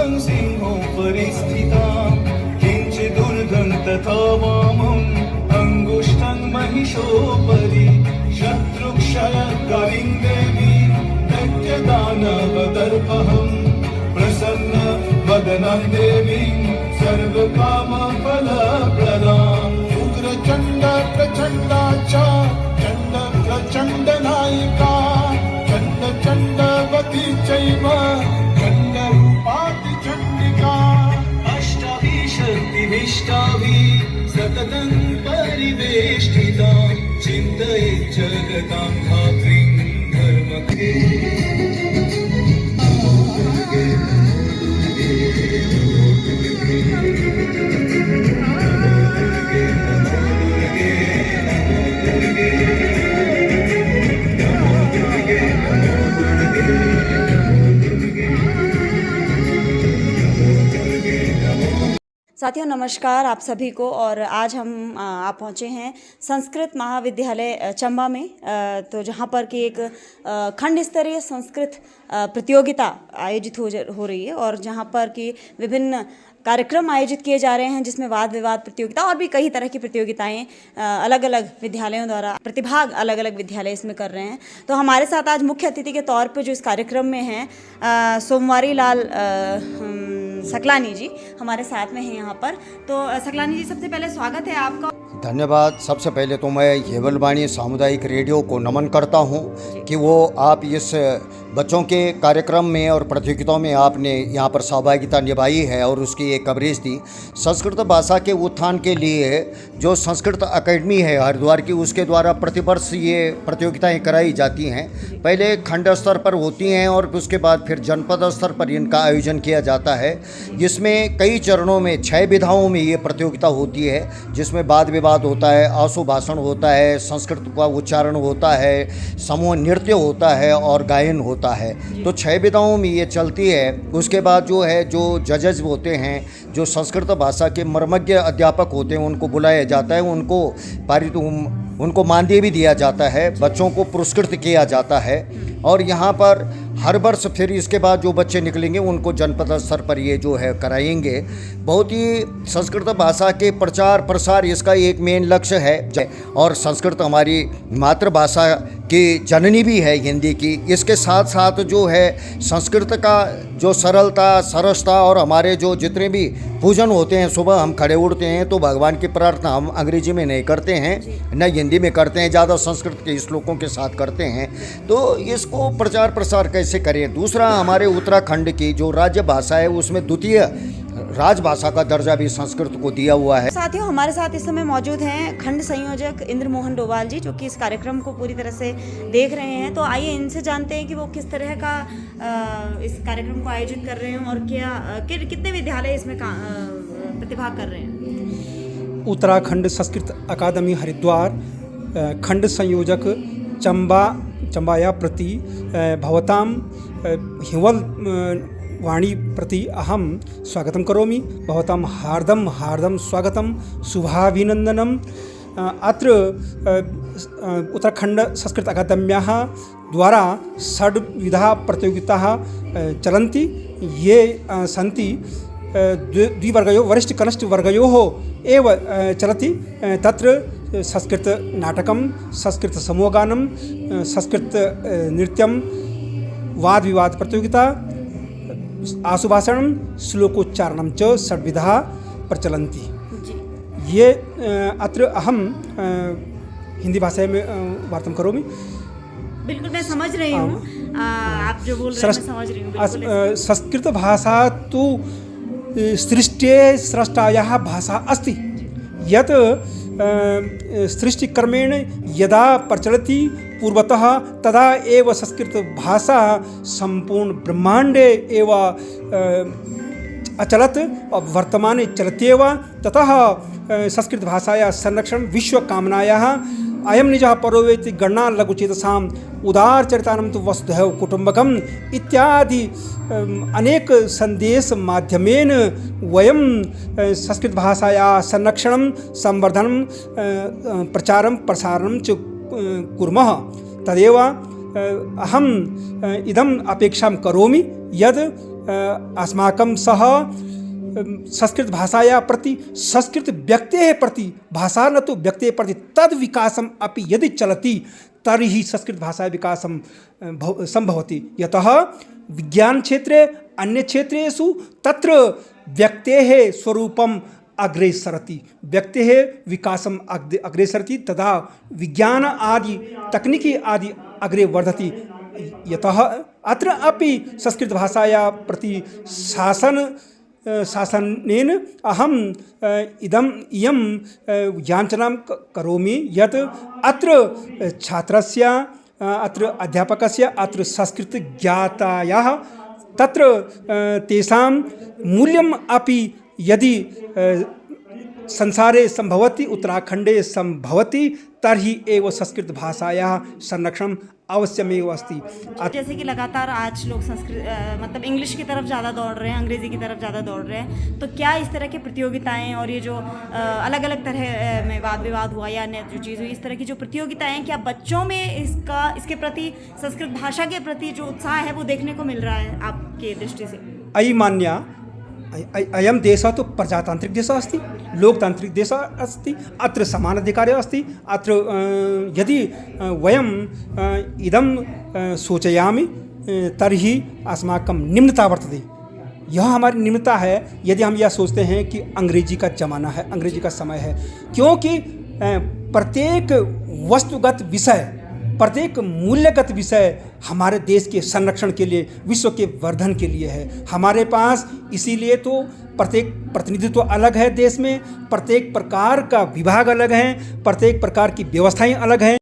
वक्रतुण्डमहाकायं सिंहोपरि स्थितां किञ्चिदूर्ध्वं तथा वामम् अङ्गुष्ठं महिषोपरि शत्रुक्षयकरीं देवीं दैत्यदानवदर्पहं प्रसन्न वदनं देवीं सर्वकामफलप्रदाम् उग्रचण्ड प्रचण्डा च चण्ड प्रचण्डनायिका चण्ड चण्डवती चैव चण्डरूपातिचण्डिका अष्टाभिः शक्तिभिष्टाभिः सततं परिवेष्टिता चिन्तयेत् जगतां धात्रीं धर्मके साथियों नमस्कार आप सभी को। और आज हम आप पहुँचे हैं संस्कृत महाविद्यालय चंबा में, तो जहाँ पर कि एक खंड स्तरीय संस्कृत प्रतियोगिता आयोजित हो रही है और जहाँ पर कि विभिन्न कार्यक्रम आयोजित किए जा रहे हैं, जिसमें वाद विवाद प्रतियोगिता और भी कई तरह की प्रतियोगिताएं अलग अलग विद्यालयों द्वारा प्रतिभाग अलग अलग विद्यालय इसमें कर रहे हैं। तो हमारे साथ आज मुख्य अतिथि के तौर पर जो इस कार्यक्रम में हैं सोमवारी लाल सकलानी जी हमारे साथ में हैं यहाँ पर। तो सकलानी जी, सबसे पहले स्वागत है आपका। धन्यवाद। सबसे पहले तो मैं हेवलवाणी सामुदायिक रेडियो को नमन करता हूँ कि वो आप इस बच्चों के कार्यक्रम में और प्रतियोगिताओं में आपने यहाँ पर सहभागिता निभाई है और उसकी एक कवरेज दी। संस्कृत भाषा के उत्थान के लिए जो संस्कृत अकेडमी है हरिद्वार की, उसके द्वारा प्रतिवर्ष ये प्रतियोगिताएं कराई जाती हैं। पहले खंड स्तर पर होती हैं और उसके बाद फिर जनपद स्तर पर इनका आयोजन किया जाता है। इसमें कई चरणों में 6 विधाओं में ये प्रतियोगिता होती है, जिसमें वाद विवाद होता है, आशु भाषण होता है, संस्कृत का उच्चारण होता है, समूह नृत्य होता है और गायन होता है। तो 6 विधाओं में ये चलती है। उसके बाद जो है जो जजेस होते हैं, जो संस्कृत भाषा के मर्मज्ञ अध्यापक होते हैं, उनको बुलाया जाता है, उनको मानदेय भी दिया जाता है, बच्चों को पुरस्कृत किया जाता है। और यहाँ पर हर वर्ष फिर इसके बाद जो बच्चे निकलेंगे उनको जनपद स्तर पर ये जो है कराएंगे। बहुत ही संस्कृत भाषा के प्रचार प्रसार इसका एक मेन लक्ष्य है। और संस्कृत हमारी मातृभाषा की जननी भी है हिंदी की। इसके साथ साथ जो है संस्कृत का जो सरलता सरसता और हमारे जो जितने भी पूजन होते हैं, सुबह हम खड़े उठते हैं तो भगवान की प्रार्थना हम अंग्रेजी में नहीं करते हैं, न हिंदी में करते हैं, ज़्यादा संस्कृत के श्लोकों के साथ करते हैं। तो इसको प्रचार प्रसार कैसे करें। दूसरा, हमारे उत्तराखंड की जो राज्य भाषा है उसमें द्वितीय राजभाषा का दर्जा भी संस्कृत को दिया हुआ है। साथियों, हमारे साथ इस समय मौजूद हैं खंड संयोजक इंद्र मोहन डोभाल जी, जो कि इस कार्यक्रम को पूरी तरह से देख रहे हैं। तो आइए इनसे जानते हैं कि वो किस तरह का इस कार्यक्रम को आयोजित कर रहे हैं और कितने विद्यालय इसमें प्रतिभाग कर रहे हैं। उत्तराखंड संस्कृत अकादमी हरिद्वार खंड संयोजक चंबाया प्रति भवतां हिवल वाणी प्रति अहम स्वागतं करोमि। भवतां हार्दं स्वागतं शुभाभिनन्दनम्। अत्र उत्तराखंड संस्कृत अकादम्याः द्वारा 6 विधा प्रतियोगिताः चलन्ति। ये सन्ति द्विवर्गयोः वरिष्ठ कनिष्ठ वर्गयोः एव चलति। तत्र संस्कृत नाटकं, संस्कृत समूहगानं, संस्कृत नृत्यं, वाद विवाद प्रतियोगिता, आशुभाषणं, श्लोकोच्चारणं च 6 विधा प्रचलन्ति। ये अत्र अहम हिंदी भाषा में वार्तां करोमि। बिल्कुल, मैं समझ रही हूँ आप जो बोल रहे हैं, मैं समझ रही हूँ। संस्कृत भाषा तु सृष्टे स्रष्टायाः भाषा अस्ति। यत् सृष्टिक्रमेण यदा प्रचलति पूर्वतः तदा एव संस्कृत भाषा संपूर्ण ब्रह्मांडे एव अचलत् वर्तमाने चलत्येव। ततः संस्कृत भाषायाः संरक्षणं विश्वकामनायाः अयं निजः परोवेति गणना लघुचेतसाम् उदारचरितानं तु वसुधैव कुटुम्बकम् इत्यादि अनेक संदेश माध्यमेन वयं संस्कृत भाषायाः संरक्षणं संवर्धनं प्रचारं प्रसारणं च कुर्मः। तदेव अहम् इदम् अपेक्षां करोमि यद् अस्माकं सह संस्कृतभाषायाः प्रति संस्कृतव्यक्तेः प्रति भाषा न तु व्यक्तेः प्रति तद्विकासम् अपि यदि चलति तर्हि संस्कृतभाषा विकासं सम्भवति। यतः विज्ञानक्षेत्रे अन्यक्षेत्रेषु तत्र व्यक्तेः स्वरूपम् अग्रे सरति, व्यक्तेः विकासम् अग्रे सरति, तदा विज्ञान आदि तकनीकी आदि अग्रे वर्धति। यतः अत्र अपि संस्कृतभाषायाः प्रति शासनेन अहम् इयं याचनां करोमि यत् अत्र छात्रस्य, अत्र अध्यापकस्य, अत्र संस्कृतज्ञातायाः तत्र तेषां मूल्यम् अपि यदि संसारे संभवति, उत्तराखण्डे संभवति, तर्हि एव संस्कृतभाषायाः संरक्षणम् अवश्यमेव अस्ति। जैसे कि लगातार आज लोग मतलब इंग्लिश की तरफ ज़्यादा दौड़ रहे हैं, अंग्रेज़ी की तरफ ज़्यादा दौड़ रहे हैं, तो क्या इस तरह की प्रतियोगिताएं और ये जो अलग अलग तरह में वाद विवाद हुआ या अन्य जो चीज़ हुई, इस तरह की जो प्रतियोगिताएं, क्या बच्चों में इसके प्रति, संस्कृत भाषा के प्रति जो उत्साह है वो देखने को मिल रहा है आपके दृष्टि से? अयि मान्या अयं देशः तु प्रजातान्त्रिक देशः अस्ति, लोकतान्त्रिक देशः अस्ति, अत्र समानाधिकारः अस्ति। अत्र यदि वयं इदं सूचयामि तर्हि अस्माकं निम्नता वर्तते। यह हमारी निम्नता है यदि हम यह सोचते हैं कि अंग्रेजी का ज़माना है, अंग्रेजी का समय है, क्योंकि प्रत्येक वस्तुगत विषय, प्रत्येक मूल्यगत विषय हमारे देश के संरक्षण के लिए, विश्व के वर्धन के लिए है हमारे पास। इसीलिए तो प्रत्येक प्रतिनिधित्व अलग है देश में, प्रत्येक प्रकार का विभाग अलग है, प्रत्येक प्रकार की व्यवस्थाएं अलग हैं।